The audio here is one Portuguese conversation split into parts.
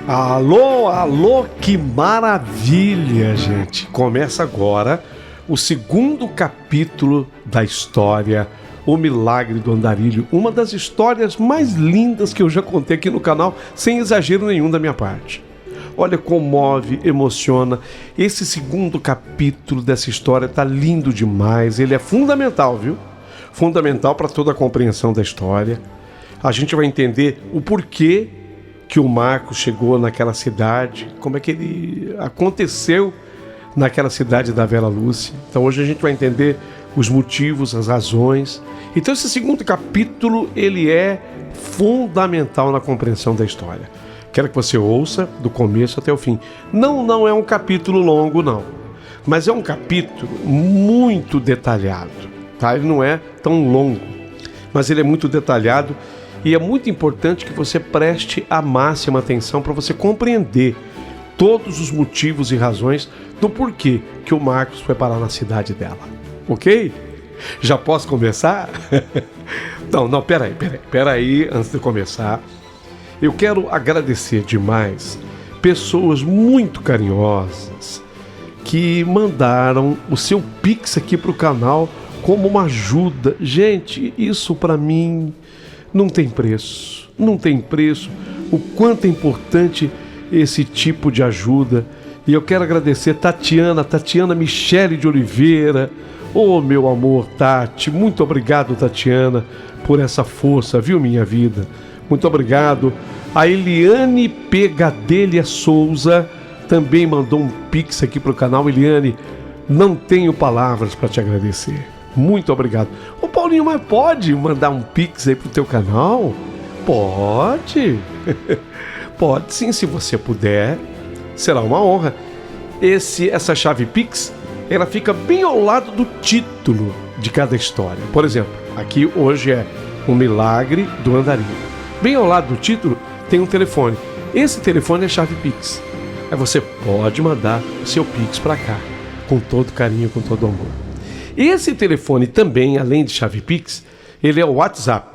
Alô, alô, que maravilha, gente! Começa agora o segundo capítulo da história O Milagre do Andarilho, uma das histórias mais lindas que eu já contei aqui no canal, sem exagero nenhum da minha parte. Olha, comove, emociona. Esse segundo capítulo dessa história tá lindo demais, ele é fundamental, viu? Fundamental para toda a compreensão da história. A gente vai entender o porquê que o Marcos chegou naquela cidade, como é que ele aconteceu naquela cidade da Vera Lúcia. Então hoje a gente vai entender os motivos, as razões. Então esse segundo capítulo, ele é fundamental na compreensão da história. Quero que você ouça do começo até o fim. Não é um capítulo longo, não. Mas é um capítulo muito detalhado, tá? Ele não é tão longo, mas ele é muito detalhado. E é muito importante que você preste a máxima atenção para você compreender todos os motivos e razões do porquê que o Marcos foi parar na cidade dela. Ok? Já posso começar? Não, peraí, antes de começar. Eu quero agradecer demais pessoas muito carinhosas que mandaram o seu Pix aqui para o canal como uma ajuda. Gente, isso para mim não tem preço, o quanto é importante esse tipo de ajuda. E eu quero agradecer Tatiana Michele de Oliveira. Oh, meu amor, Tati, muito obrigado, Tatiana, por essa força, viu, minha vida? Muito obrigado. A Eliane Pegadelha Souza também mandou um pix aqui pro canal. Eliane, não tenho palavras para te agradecer. Muito obrigado. Ô Paulinho, mas pode mandar um pix aí pro teu canal? Pode. Pode sim, se você puder. Será uma honra. Essa chave pix, ela fica bem ao lado do título de cada história. Por exemplo, aqui hoje é O Milagre do Andarilho. Bem ao lado do título tem um telefone. Esse telefone é chave pix. Aí você pode mandar o seu pix para cá, com todo carinho, com todo amor. Esse telefone também, além de chave Pix, ele é o WhatsApp.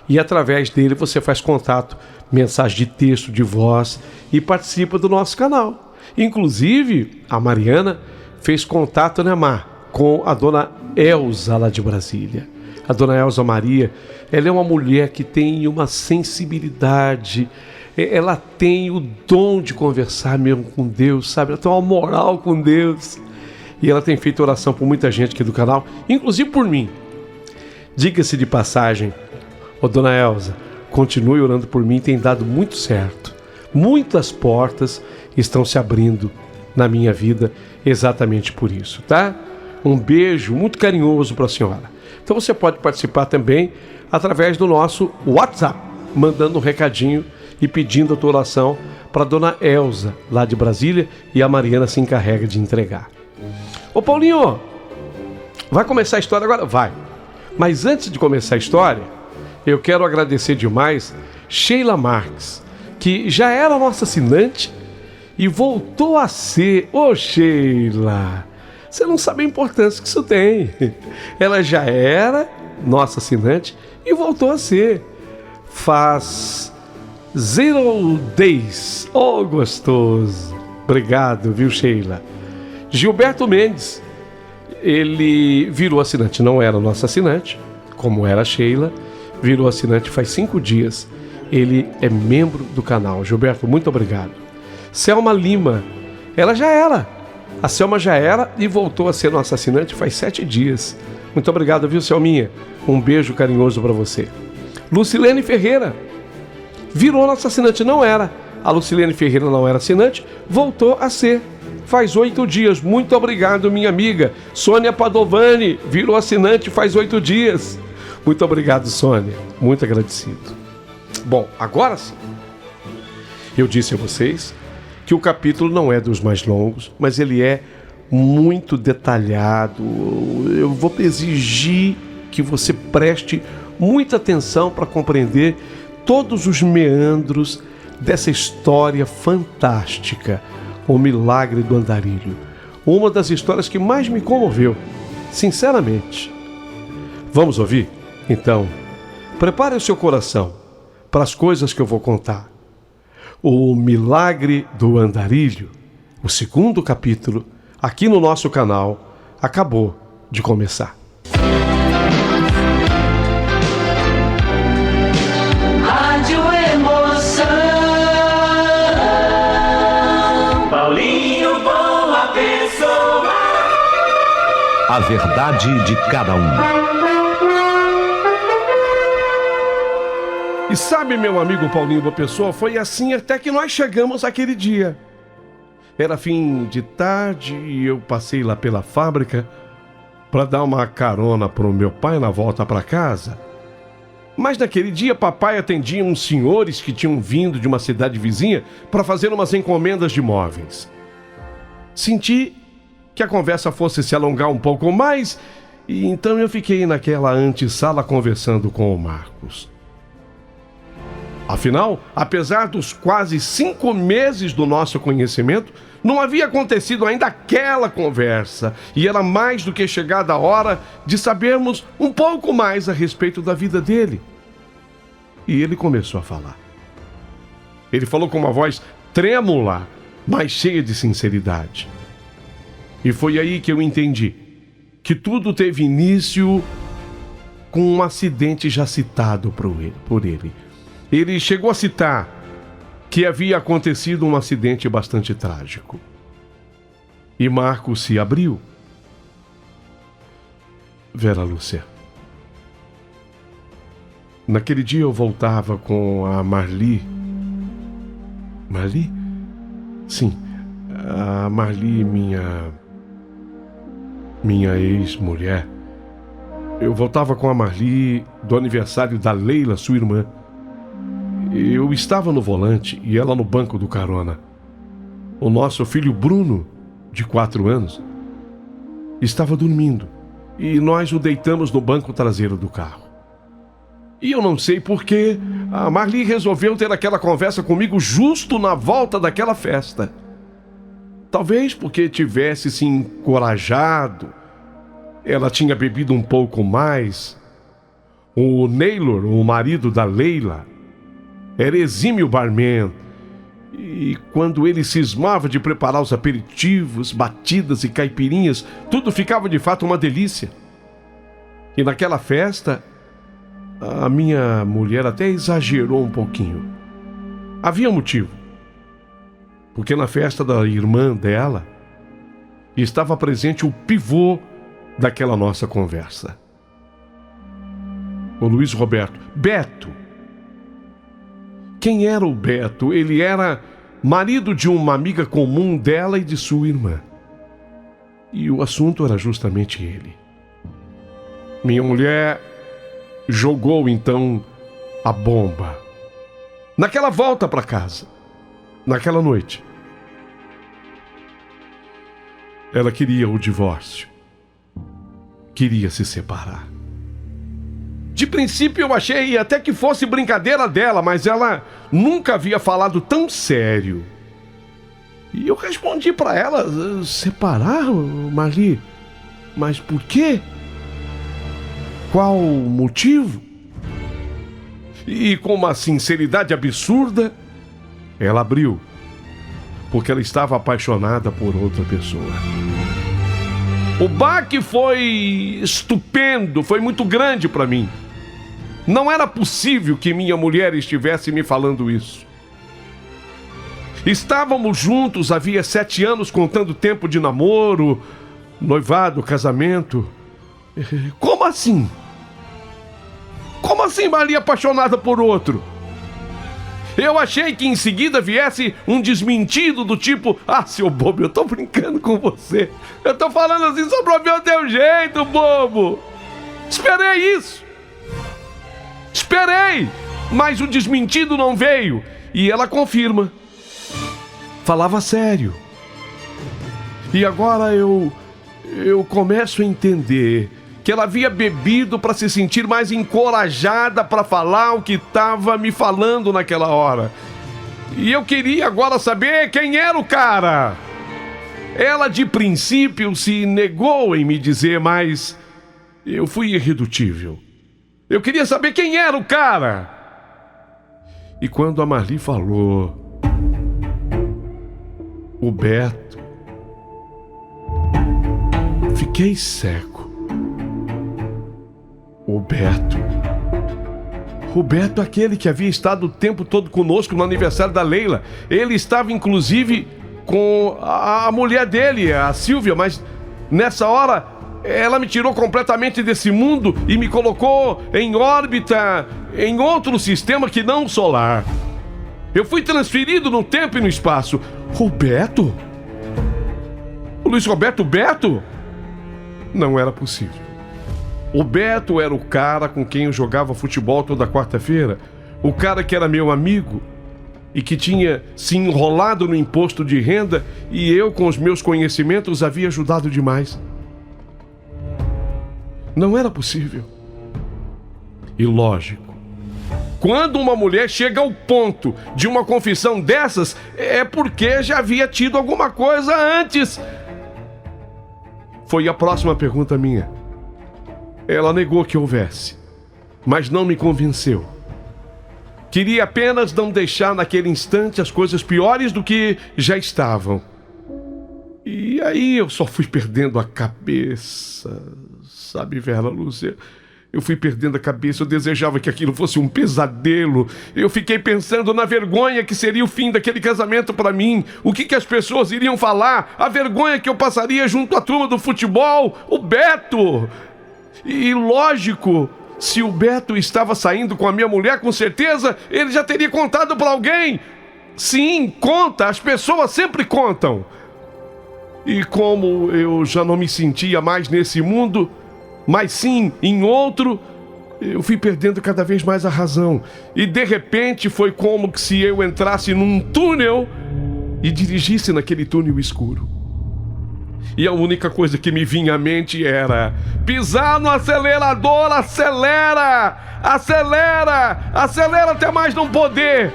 E através dele você faz contato, mensagem de texto, de voz e participa do nosso canal. Inclusive, a Mariana fez contato, né, Mar, com a dona Elza lá de Brasília. A dona Elza Maria, ela é uma mulher que tem uma sensibilidade, ela tem o dom de conversar mesmo com Deus, sabe? Ela tem uma moral com Deus. E ela tem feito oração por muita gente aqui do canal, inclusive por mim. Diga-se de passagem, dona Elza, continue orando por mim, tem dado muito certo. Muitas portas estão se abrindo na minha vida exatamente por isso, tá? Um beijo muito carinhoso para a senhora. Então você pode participar também através do nosso WhatsApp, mandando um recadinho e pedindo a tua oração para a dona Elza, lá de Brasília, e a Mariana se encarrega de entregar. Ô Paulinho, vai começar a história agora? Vai. Mas antes de começar a história, eu quero agradecer demais Sheila Marques, que já era nossa assinante e voltou a ser. Ô Sheila, você não sabe a importância que isso tem. Ela já era nossa assinante e voltou a ser. Faz 0 days. Oh, gostoso. Obrigado, viu, Sheila? Gilberto Mendes, ele virou assinante, não era nosso assinante, como era a Sheila, virou assinante faz 5 dias. Ele é membro do canal. Gilberto, muito obrigado. Selma Lima, ela já era. A Selma já era e voltou a ser nossa assinante faz 7 dias. Muito obrigado, viu, Selminha? Um beijo carinhoso para você. Lucilene Ferreira, virou nossa assinante, não era. A Lucilene Ferreira não era assinante, voltou a ser. Faz 8 dias. Muito obrigado, minha amiga. Sônia Padovani virou assinante faz 8 dias. Muito obrigado, Sônia. Muito agradecido. Bom, agora sim. Eu disse a vocês que o capítulo não é dos mais longos, mas ele é muito detalhado. Eu vou exigir que você preste muita atenção para compreender todos os meandros dessa história fantástica, O Milagre do Andarilho. Uma das histórias que mais me comoveu, sinceramente. Vamos ouvir? Então, prepare o seu coração para as coisas que eu vou contar. O Milagre do Andarilho, o segundo capítulo, aqui no nosso canal, acabou de começar. Rádio Emoção, Paulinho Boa Pessoa. A verdade de cada um. E sabe, meu amigo Paulinho Boa Pessoa, foi assim até que nós chegamos aquele dia. Era fim de tarde e eu passei lá pela fábrica para dar uma carona pro meu pai na volta para casa. Mas naquele dia papai atendia uns senhores que tinham vindo de uma cidade vizinha para fazer umas encomendas de móveis. Senti que a conversa fosse se alongar um pouco mais e então eu fiquei naquela antessala conversando com o Marcos. Afinal, apesar dos quase 5 meses do nosso conhecimento, não havia acontecido ainda aquela conversa e era mais do que chegada a hora de sabermos um pouco mais a respeito da vida dele. E ele começou a falar. Ele falou com uma voz trêmula, mas cheia de sinceridade. E foi aí que eu entendi que tudo teve início com um acidente já citado por ele. Ele chegou a citar que havia acontecido um acidente bastante trágico. E Marcos se abriu. Vera Lúcia, naquele dia eu voltava com a Marli. Marli? Sim, a Marli, minha ex-mulher. Eu voltava com a Marli do aniversário da Leila, sua irmã. Eu estava no volante e ela no banco do carona. O nosso filho Bruno, de 4 anos, estava dormindo e nós o deitamos no banco traseiro do carro. E eu não sei por que a Marli resolveu ter aquela conversa comigo justo na volta daquela festa. Talvez porque tivesse se encorajado, ela tinha bebido um pouco mais. O Naylor, o marido da Leila, era exímio barman, e quando ele cismava de preparar os aperitivos, batidas e caipirinhas, tudo ficava de fato uma delícia. E naquela festa, a minha mulher até exagerou um pouquinho. Havia motivo, porque na festa da irmã dela estava presente o pivô daquela nossa conversa. O Luiz Roberto, Beto. Quem era o Beto? Ele era marido de uma amiga comum dela e de sua irmã. E o assunto era justamente ele. Minha mulher jogou então a bomba. Naquela volta para casa, naquela noite, ela queria o divórcio. Queria se separar. De princípio eu achei até que fosse brincadeira dela, mas ela nunca havia falado tão sério. E eu respondi para ela: separar, Marli? Mas por quê? Qual o motivo? E com uma sinceridade absurda, ela abriu, porque ela estava apaixonada por outra pessoa. O baque foi estupendo, foi muito grande para mim. Não era possível que minha mulher estivesse me falando isso. Estávamos juntos havia 7 anos, contando tempo de namoro, noivado, casamento. Como assim? Como assim, Maria apaixonada por outro? Eu achei que em seguida viesse um desmentido do tipo: ah, seu bobo, eu tô brincando com você. Eu tô falando assim só pra ver o teu jeito, bobo. Esperei isso. Esperei, mas o desmentido não veio. E ela confirma falava sério. E agora eu começo a entender que ela havia bebido para se sentir mais encorajada para falar o que estava me falando naquela hora. E eu queria agora saber quem era o cara. Ela de princípio se negou em me dizer, mas eu fui irredutível. Eu queria saber quem era o cara. E quando a Marli falou, o Beto, fiquei cego. O Beto, aquele que havia estado o tempo todo conosco no aniversário da Leila. Ele estava inclusive com a mulher dele, a Silvia, mas nessa hora ela me tirou completamente desse mundo e me colocou em órbita, em outro sistema que não solar. Eu fui transferido no tempo e no espaço. O Beto? O Luiz Roberto Beto? Não era possível. O Beto era o cara com quem eu jogava futebol toda quarta-feira. O cara que era meu amigo e que tinha se enrolado no imposto de renda e eu, com os meus conhecimentos, havia ajudado demais. Não era possível. E lógico, quando uma mulher chega ao ponto de uma confissão dessas, é porque já havia tido alguma coisa antes. Foi a próxima pergunta minha. Ela negou que houvesse, mas não me convenceu. Queria apenas não deixar naquele instante as coisas piores do que já estavam. E aí eu só fui perdendo a cabeça, sabe, Vera Lúcia? Eu fui perdendo a cabeça, eu desejava que aquilo fosse um pesadelo. Eu fiquei pensando na vergonha que seria o fim daquele casamento para mim. O que as pessoas iriam falar? A vergonha que eu passaria junto à turma do futebol, o Beto. E lógico, se o Beto estava saindo com a minha mulher, com certeza ele já teria contado para alguém. Sim, conta, as pessoas sempre contam. E como eu já não me sentia mais nesse mundo, mas sim em outro, eu fui perdendo cada vez mais a razão. E de repente foi como se eu entrasse num túnel e dirigisse naquele túnel escuro. E a única coisa que me vinha à mente era pisar no acelerador, acelera, acelera, acelera até mais não poder.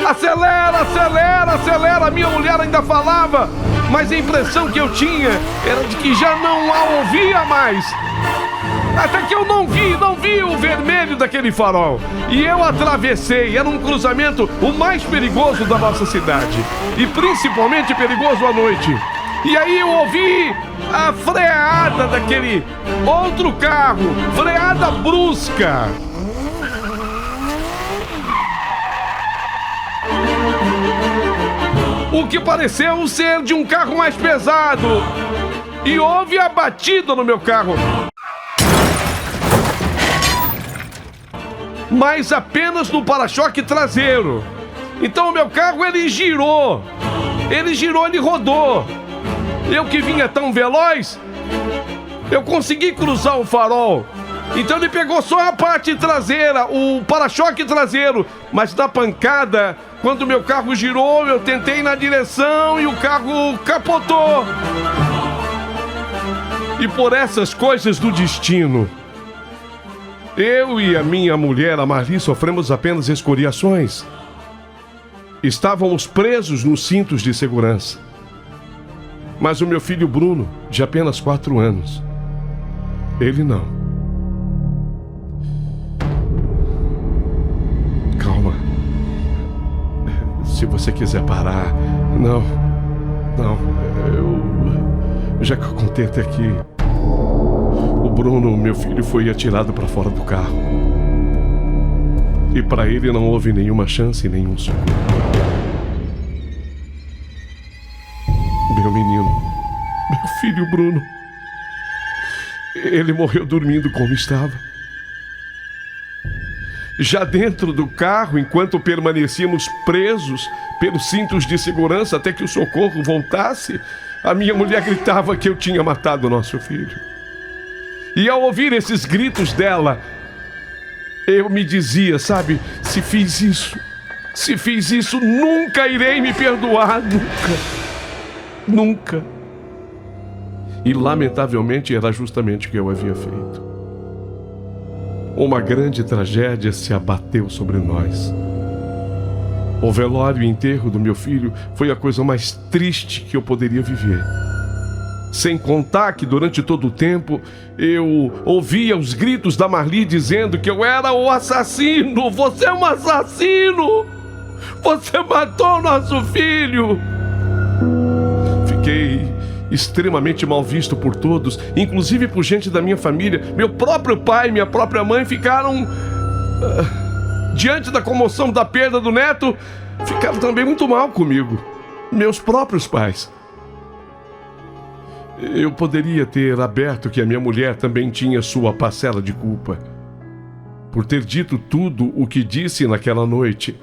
Acelera, acelera, acelera. A minha mulher ainda falava, mas a impressão que eu tinha era de que já não a ouvia mais. Até que eu não vi o vermelho daquele farol. E eu atravessei, era um cruzamento o mais perigoso da nossa cidade. E principalmente perigoso à noite. E aí eu ouvi a freada daquele outro carro, freada brusca. O que pareceu ser de um carro mais pesado. E houve a batida no meu carro. Mas apenas no para-choque traseiro. Então o meu carro, ele girou, ele rodou. Eu que vinha tão veloz, eu consegui cruzar o farol. Então ele pegou só a parte traseira, o para-choque traseiro. Mas na pancada, quando o meu carro girou, eu tentei ir na direção e o carro capotou. E por essas coisas do destino, eu e a minha mulher, a Marli, sofremos apenas escoriações. Estávamos presos nos cintos de segurança. Mas o meu filho Bruno, de apenas 4 anos, ele não. Calma. Se você quiser parar. Não. Já que eu contei até aqui, o Bruno, meu filho, foi atirado para fora do carro. E para ele não houve nenhuma chance, nenhum socorro. Meu menino, meu filho Bruno, ele morreu dormindo como estava. Já dentro do carro, enquanto permanecíamos presos pelos cintos de segurança até que o socorro voltasse, a minha mulher gritava que eu tinha matado o nosso filho. E ao ouvir esses gritos dela, eu me dizia, sabe, se fiz isso, Se fiz isso, nunca irei me perdoar, nunca. Nunca. E lamentavelmente era justamente o que eu havia feito. Uma grande tragédia se abateu sobre nós. O velório e enterro do meu filho foi a coisa mais triste que eu poderia viver. Sem contar que durante todo o tempo eu ouvia os gritos da Marli dizendo que eu era o assassino. Você é um assassino! Você matou nosso filho! Fiquei extremamente mal visto por todos, inclusive por gente da minha família. Meu próprio pai e minha própria mãe ficaram... diante da comoção da perda do neto, ficaram também muito mal comigo. Meus próprios pais. Eu poderia ter aberto que a minha mulher também tinha sua parcela de culpa, por ter dito tudo o que disse naquela noite,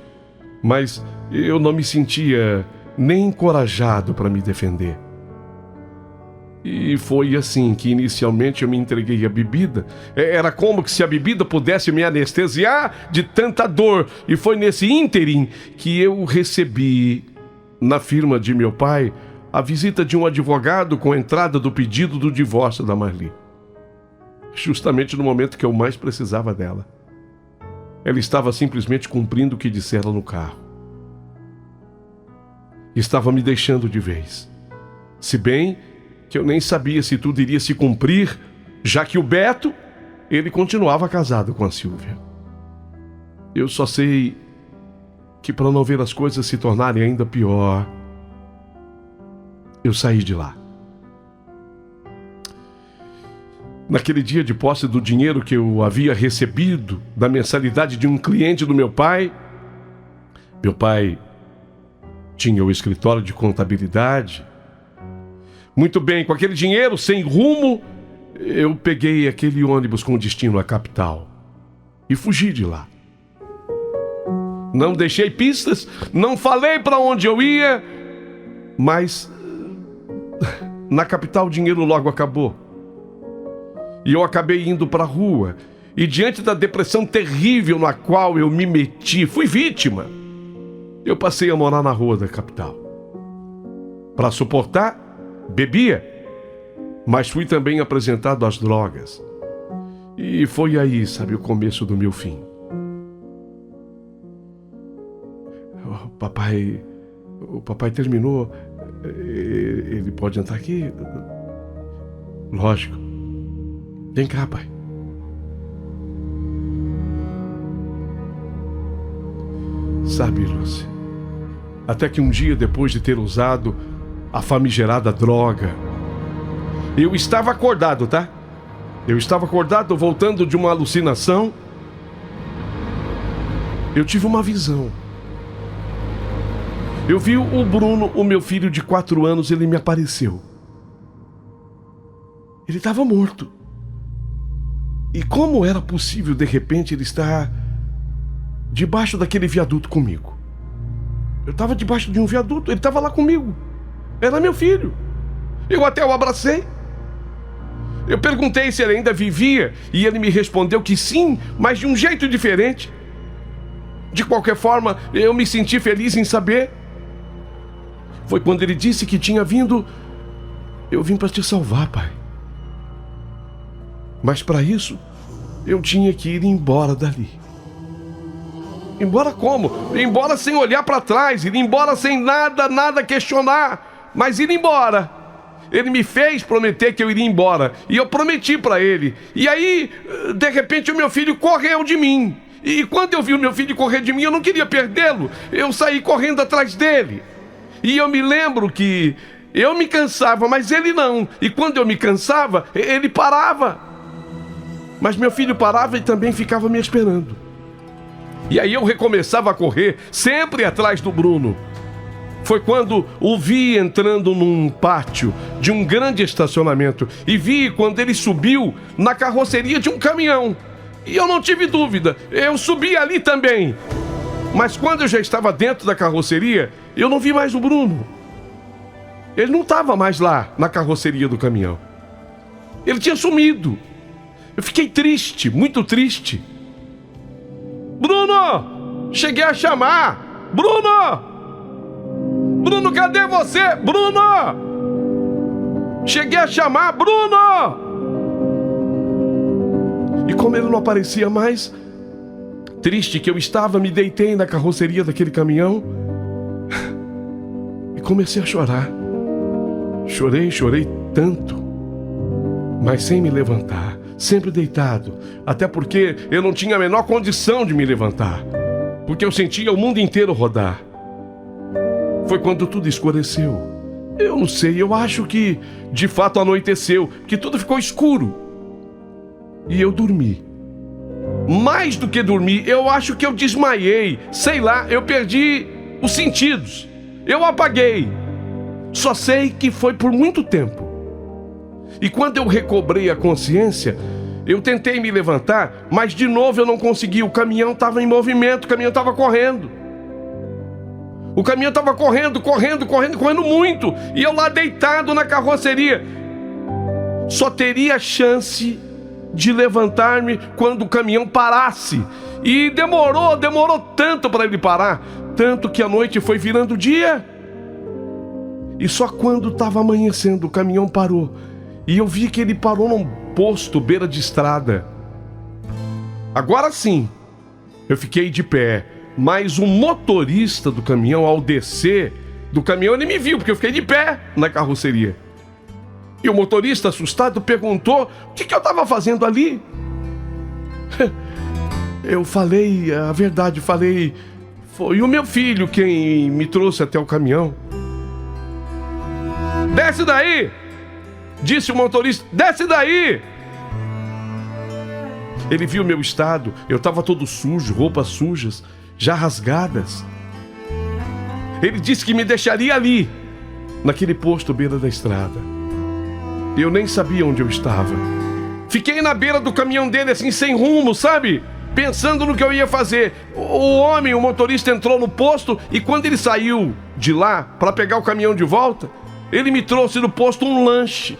mas eu não me sentia nem encorajado para me defender. E foi assim que inicialmente eu me entreguei à bebida. Era como se a bebida pudesse me anestesiar de tanta dor. E foi nesse ínterim que eu recebi, na firma de meu pai, a visita de um advogado com a entrada do pedido do divórcio da Marli. Justamente no momento que eu mais precisava dela. Ela estava simplesmente cumprindo o que dissera no carro. Estava me deixando de vez. Se bem que eu nem sabia se tudo iria se cumprir, já que o Beto, ele continuava casado com a Silvia. Eu só sei que, para não ver as coisas se tornarem ainda pior, eu saí de lá. Naquele dia de posse do dinheiro que eu havia recebido da mensalidade de um cliente do meu pai tinha o escritório de contabilidade. Muito bem, com aquele dinheiro sem rumo, eu peguei aquele ônibus com destino à capital e fugi de lá. Não deixei pistas, não falei para onde eu ia, mas na capital o dinheiro logo acabou. E eu acabei indo para a rua. E diante da depressão terrível na qual eu me meti, fui vítima. Eu passei a morar na rua da capital. Para suportar, bebia, mas fui também apresentado às drogas. E foi aí, sabe, o começo do meu fim. O papai terminou. Ele pode entrar aqui? Lógico. Vem cá, pai. Sabe, Lúcia, até que um dia depois de ter usado a famigerada droga, eu estava acordado, tá? Eu estava acordado, voltando de uma alucinação. Eu tive uma visão. Eu vi o Bruno, o meu filho de 4 anos, ele me apareceu. Ele estava morto. E como era possível, de repente, ele estar debaixo daquele viaduto comigo? Eu estava debaixo de um viaduto, ele estava lá comigo. Era meu filho. Eu até o abracei. Eu perguntei se ele ainda vivia e ele me respondeu que sim, mas de um jeito diferente. De qualquer forma, eu me senti feliz em saber. Foi quando ele disse que tinha vindo. Eu vim para te salvar, pai. Mas para isso, eu tinha que ir embora dali. Embora como? Ir embora sem olhar para trás, ir embora sem nada questionar, mas ir embora. Ele me fez prometer que eu iria embora, e eu prometi para ele. E aí, de repente, o meu filho correu de mim. E quando eu vi o meu filho correr de mim, eu não queria perdê-lo. Eu saí correndo atrás dele. E eu me lembro que eu me cansava, mas ele não. E quando eu me cansava, ele parava. Mas meu filho parava e também ficava me esperando. E aí eu recomeçava a correr, sempre atrás do Bruno. Foi quando o vi entrando num pátio de um grande estacionamento. E vi quando ele subiu na carroceria de um caminhão. E eu não tive dúvida, eu subi ali também. Mas quando eu já estava dentro da carroceria, eu não vi mais o Bruno. Ele não estava mais lá na carroceria do caminhão. Ele tinha sumido. Eu fiquei triste, muito triste. Bruno! Cheguei a chamar. Bruno! Bruno, cadê você? Bruno! Cheguei a chamar, Bruno! E como ele não aparecia mais, triste que eu estava, me deitei na carroceria daquele caminhão e comecei a chorar. Chorei tanto, mas sem me levantar, sempre deitado, até porque eu não tinha a menor condição de me levantar, porque eu sentia o mundo inteiro rodar. Foi quando tudo escureceu. Eu não sei, eu acho que de fato anoiteceu, que tudo ficou escuro. E eu dormi. Mais do que dormir, eu acho que eu desmaiei. Sei lá, eu perdi os sentidos. Eu apaguei. Só sei que foi por muito tempo. E quando eu recobrei a consciência, eu tentei me levantar, mas de novo eu não consegui. O caminhão estava em movimento, o caminhão estava correndo. O caminhão estava correndo muito. E eu lá deitado na carroceria. Só teria chance de levantar-me quando o caminhão parasse. E demorou tanto para ele parar. Tanto que a noite foi virando dia. E só quando estava amanhecendo o caminhão parou. E eu vi que ele parou num posto beira de estrada. Agora sim, eu fiquei de pé. Mas o motorista do caminhão, ao descer do caminhão, ele me viu, porque eu fiquei de pé na carroceria. E o motorista, assustado, perguntou o que eu estava fazendo ali. Eu falei a verdade, foi o meu filho quem me trouxe até o caminhão. Desce daí! Disse o motorista, desce daí! Ele viu o meu estado, eu estava todo sujo, roupas sujas, já rasgadas. Ele disse que me deixaria ali, naquele posto à beira da estrada. Eu nem sabia onde eu estava. Fiquei na beira do caminhão dele, assim, sem rumo, sabe? Pensando no que eu ia fazer. O motorista entrou no posto e quando ele saiu de lá para pegar o caminhão de volta, ele me trouxe no posto um lanche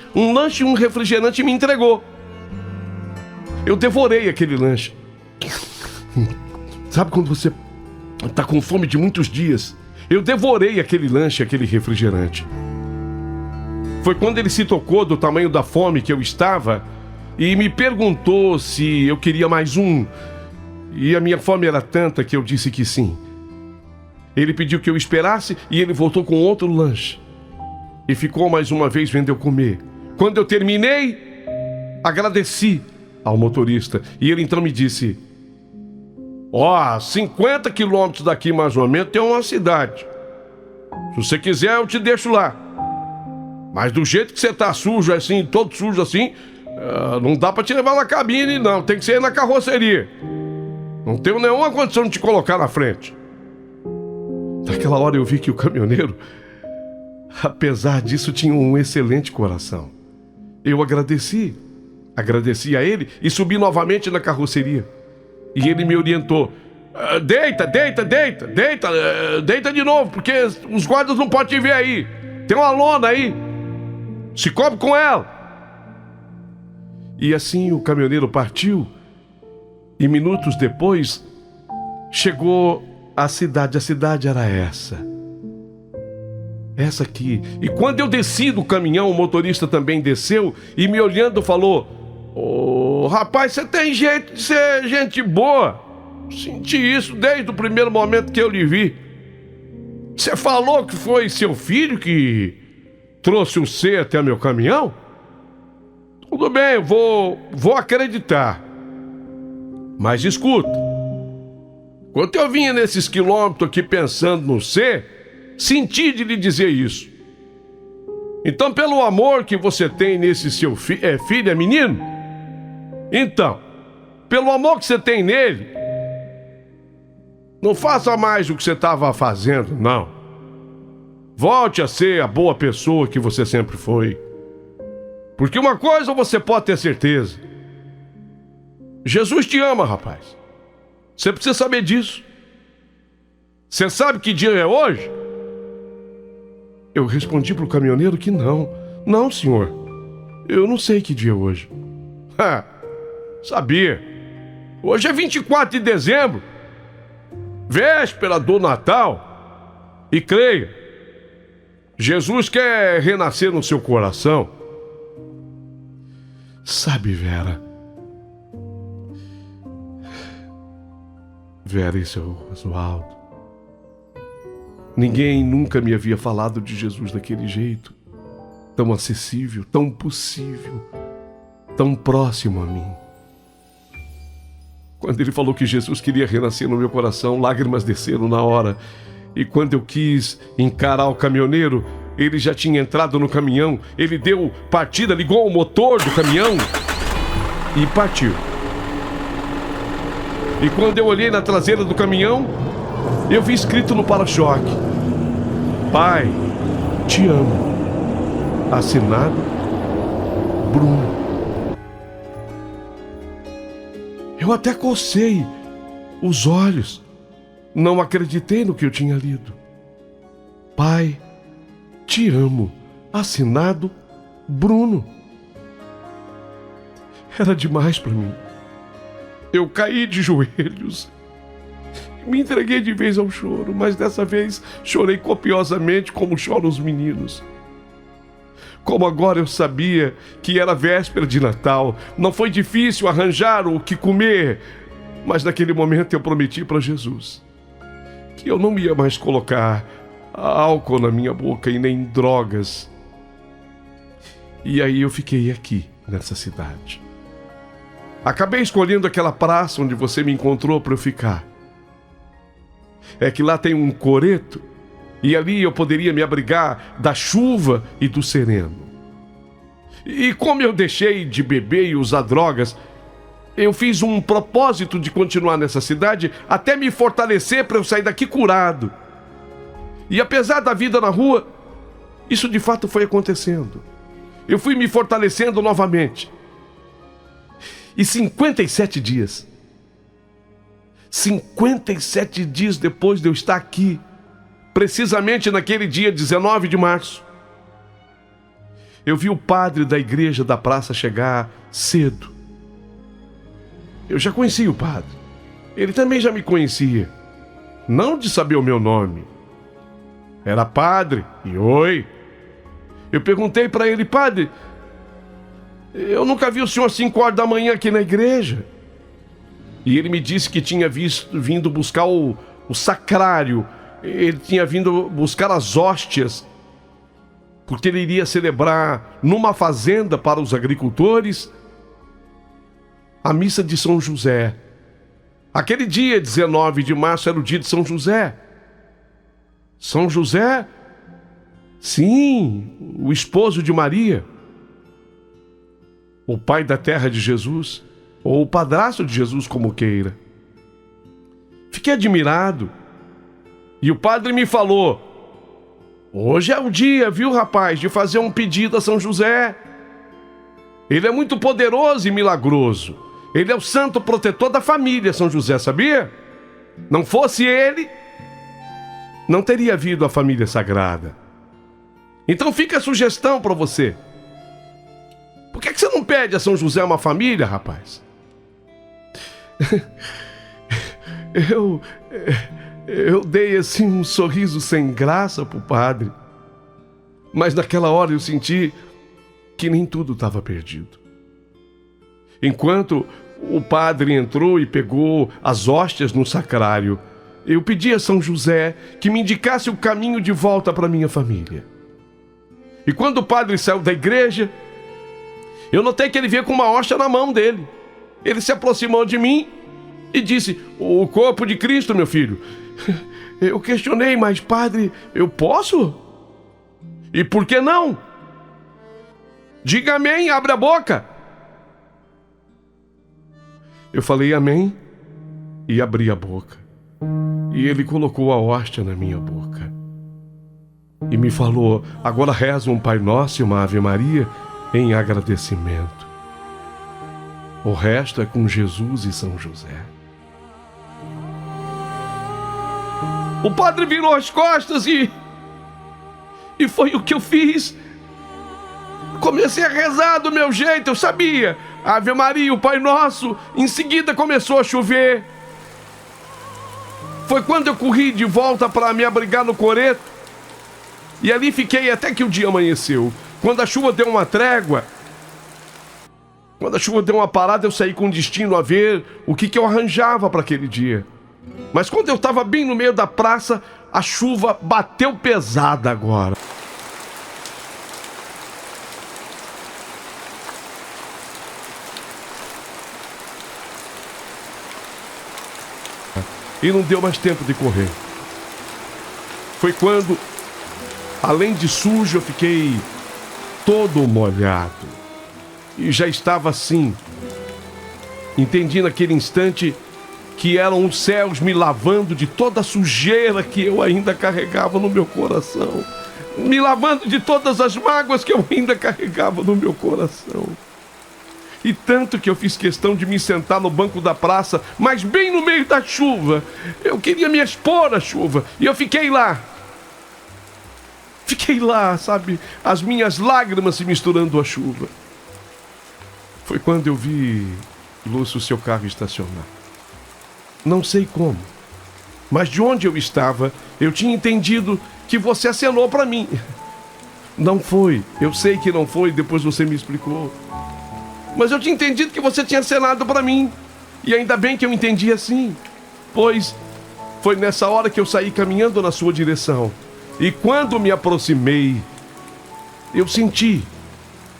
e um refrigerante e me entregou. Eu devorei aquele lanche. Sabe quando você tá com fome de muitos dias? Eu devorei aquele lanche, aquele refrigerante. Foi quando ele se tocou do tamanho da fome que eu estava e me perguntou se eu queria mais um. E a minha fome era tanta que eu disse que sim. Ele pediu que eu esperasse e ele voltou com outro lanche. E ficou mais uma vez vendo eu comer. Quando eu terminei, agradeci ao motorista. E ele então me disse: 50 quilômetros daqui mais ou menos tem uma cidade. Se você quiser eu te deixo lá. Mas do jeito que você tá sujo assim, todo sujo assim, não dá pra te levar na cabine não, tem que ser na carroceria. Não tenho nenhuma condição de te colocar na frente. Naquela hora eu vi que o caminhoneiro, apesar disso, tinha um excelente coração. Eu agradeci a ele e subi novamente na carroceria. E ele me orientou: deita de novo, porque os guardas não podem te ver aí. Tem uma lona aí, se cobre com ela. E assim o caminhoneiro partiu. E minutos depois chegou a cidade era essa aqui. E quando eu desci do caminhão, o motorista também desceu e me olhando falou: rapaz, você tem jeito de ser gente boa. Senti isso desde o primeiro momento que eu lhe vi. Você falou que foi seu filho que trouxe você até meu caminhão? Tudo bem, eu vou acreditar. Mas escuta, quando eu vinha nesses quilômetros aqui pensando no você, senti de lhe dizer isso. Então, pelo amor que você tem nesse seu filho, é menino? Então, pelo amor que você tem nele, não faça mais o que você estava fazendo, não. Volte a ser a boa pessoa que você sempre foi. Porque uma coisa você pode ter certeza: Jesus te ama, rapaz. Você precisa saber disso. Você sabe que dia é hoje? Eu respondi para o caminhoneiro que não. Não, senhor. Eu não sei que dia é hoje. Sabia. Hoje é 24 de dezembro. véspera do Natal, e creia, Jesus quer renascer no seu coração. Sabe, Vera, e seu Oswaldo, ninguém nunca me havia falado de Jesus daquele jeito, tão acessível, tão possível, tão próximo a mim. Quando ele falou que Jesus queria renascer no meu coração, lágrimas desceram na hora. E quando eu quis encarar o caminhoneiro, ele já tinha entrado no caminhão, ele deu partida, ligou o motor do caminhão e partiu. E quando eu olhei na traseira do caminhão, eu vi escrito no para-choque: Pai, te amo. Assinado Bruno. Eu até cocei os olhos. Não acreditei no que eu tinha lido. Pai, te amo. Assinado Bruno. Era demais para mim. Eu caí de joelhos. Me entreguei de vez ao choro, mas dessa vez chorei copiosamente como choram os meninos. Como agora eu sabia que era véspera de Natal, não foi difícil arranjar o que comer, mas naquele momento eu prometi para Jesus que eu não ia mais colocar álcool na minha boca e nem drogas. E aí eu fiquei aqui, nessa cidade. Acabei escolhendo aquela praça onde você me encontrou para eu ficar. É que lá tem um coreto, e ali eu poderia me abrigar da chuva e do sereno. E como eu deixei de beber e usar drogas, eu fiz um propósito de continuar nessa cidade até me fortalecer para eu sair daqui curado. E apesar da vida na rua, isso de fato foi acontecendo. Eu fui me fortalecendo novamente. E 57 dias depois de eu estar aqui, precisamente naquele dia 19 de março, eu vi o padre da igreja da praça chegar cedo. Eu já conhecia o padre. Ele também já me conhecia. Não de saber o meu nome. Era padre. E oi. Eu perguntei para ele: Padre, eu nunca vi o senhor às 5 horas da manhã aqui na igreja. E ele me disse que tinha vindo buscar o sacrário. Ele tinha vindo buscar as hóstias, porque ele iria celebrar numa fazenda para os agricultores a missa de São José. Aquele dia 19 de março era o dia de São José. São José, sim, o esposo de Maria, o pai da terra de Jesus, ou o padrasto de Jesus, como queira. Fiquei admirado. E o padre me falou: hoje é o dia, viu, rapaz, de fazer um pedido a São José. Ele é muito poderoso e milagroso. Ele é o santo protetor da família, São José, sabia? Não fosse ele, não teria havido a família sagrada. Então fica a sugestão para você. Por que você não pede a São José uma família, rapaz? Eu dei assim um sorriso sem graça pro padre. Mas naquela hora eu senti que nem tudo estava perdido. Enquanto o padre entrou e pegou as hóstias no sacrário, eu pedi a São José que me indicasse o caminho de volta para minha família. E quando o padre saiu da igreja, eu notei que ele veio com uma hóstia na mão dele. Ele se aproximou de mim e disse: o corpo de Cristo, meu filho. Eu questionei: mas padre, eu posso? E por que não? Diga amém, abre a boca. Eu falei amém e abri a boca. E ele colocou a hóstia na minha boca e me falou: agora reza um Pai Nosso e uma Ave Maria em agradecimento. O resto é com Jesus e São José. O padre virou as costas e foi o que eu fiz. Comecei a rezar do meu jeito, eu sabia. Ave Maria, o Pai Nosso. Em seguida começou a chover. Foi quando eu corri de volta para me abrigar no coreto. E ali fiquei até que o dia amanheceu. Quando a chuva deu uma trégua, quando a chuva deu uma parada, eu saí com destino a ver o que eu arranjava para aquele dia. Mas quando eu estava bem no meio da praça, a chuva bateu pesada agora. E não deu mais tempo de correr. Foi quando, além de sujo, eu fiquei todo molhado. E já estava assim. Entendi naquele instante que eram os céus me lavando de toda a sujeira que eu ainda carregava no meu coração. Me lavando de todas as mágoas que eu ainda carregava no meu coração. E tanto que eu fiz questão de me sentar no banco da praça, mas bem no meio da chuva. Eu queria me expor à chuva. E eu fiquei lá. Fiquei lá, sabe? As minhas lágrimas se misturando à chuva. Foi quando eu vi, Lúcio, o seu carro estacionar. Não sei como, mas de onde eu estava, eu tinha entendido que você acenou para mim. Não foi. Eu sei que não foi, depois você me explicou. Mas eu tinha entendido que você tinha acenado para mim. E ainda bem que eu entendi assim. Pois foi nessa hora que eu saí caminhando na sua direção. E quando me aproximei, eu senti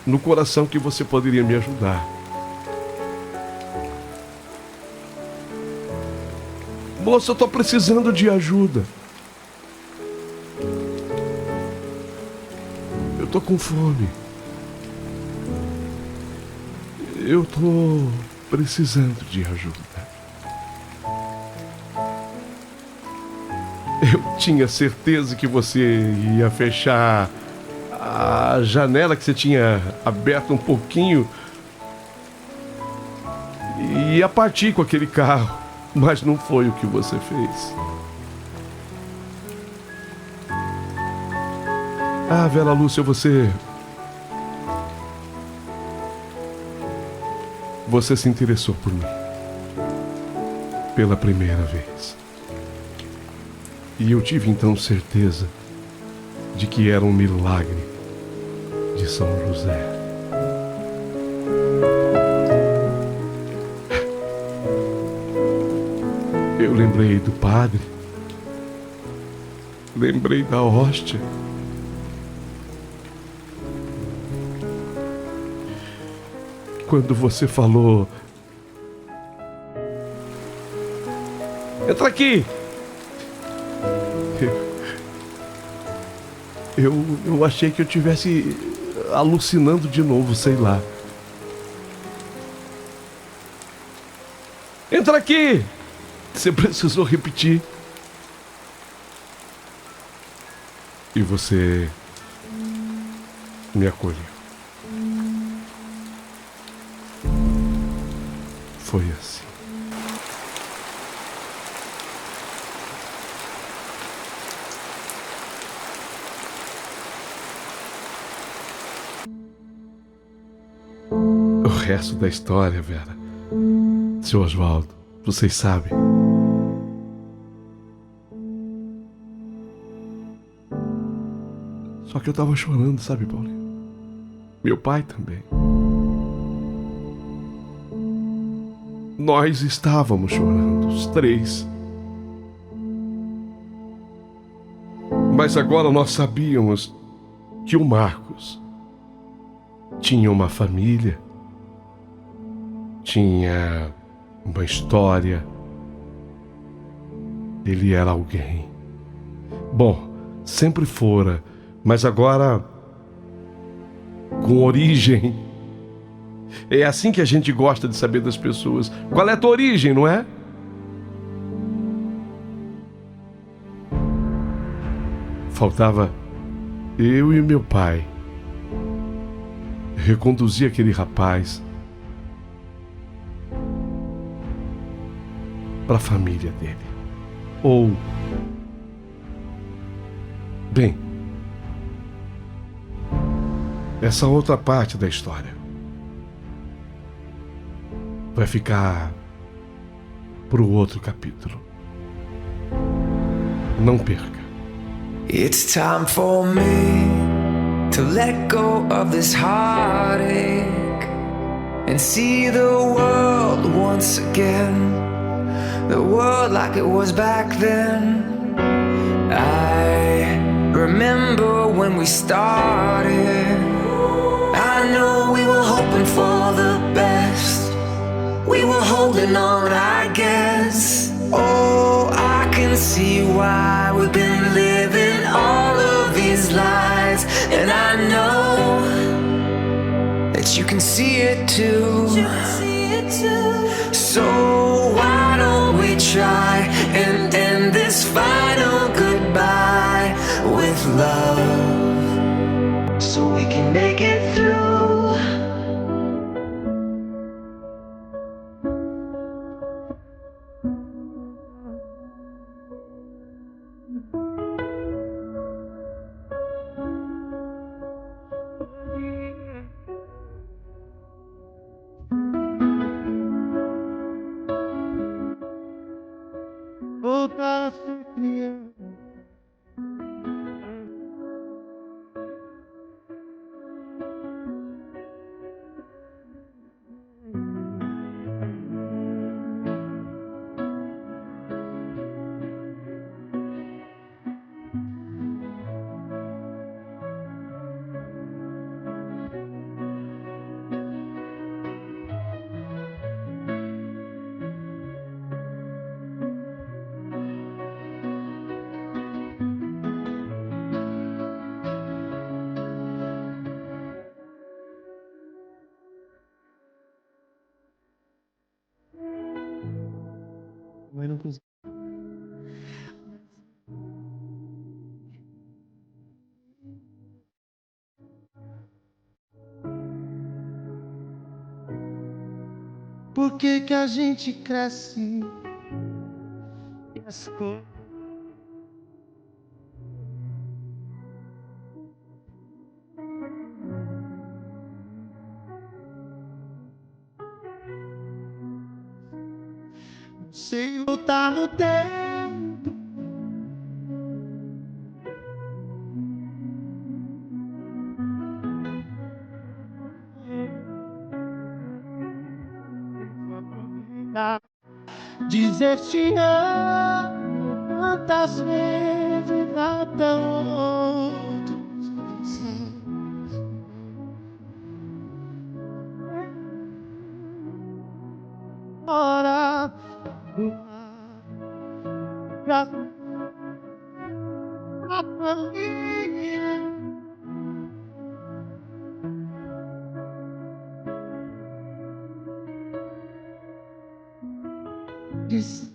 no coração que você poderia me ajudar. Moça, eu estou precisando de ajuda. Eu estou com fome. Eu estou precisando de ajuda. Eu tinha certeza que você ia fechar a janela que você tinha aberto um pouquinho e ia partir com aquele carro, mas não foi o que você fez. Ah, Vera Lúcia, você se interessou por mim pela primeira vez. E eu tive então certeza de que era um milagre de São José. Eu lembrei do padre, lembrei da hóstia. Quando você falou: entra aqui. Eu achei que eu estivesse alucinando de novo, sei lá. Entra aqui. Você precisou repetir. E você me acolheu. Foi assim. O resto da história, Vera, seu Oswaldo, vocês sabem. Só que eu tava chorando, sabe, Paulinho? Meu pai também. Nós estávamos chorando, os três. Mas agora nós sabíamos que o Marcos tinha uma família, tinha uma história. Ele era alguém. Bom, sempre fora, mas agora com origem. É assim que a gente gosta de saber das pessoas. Qual é a tua origem, não é? Faltava eu e meu pai reconduzir aquele rapaz para a família dele. Ou, bem, essa outra parte da história vai ficar pro outro capítulo. Não perca. It's time for me to let go of this heartache and see the world once again, the world like it was back then. I remember when we started, I know we were hoping for the best, we were holding on, I guess. Oh, I can see why we've been living all of these lies, and I know that you can see it too. So why don't we try and end this final goodbye with love, so we can make it through. Voltar a ser criança. Mas não consigo. Por que que a gente cresce e as coisas não sei voltar no tempo? Dizer te amo tantas vezes até outros. Hora pra a família. Diz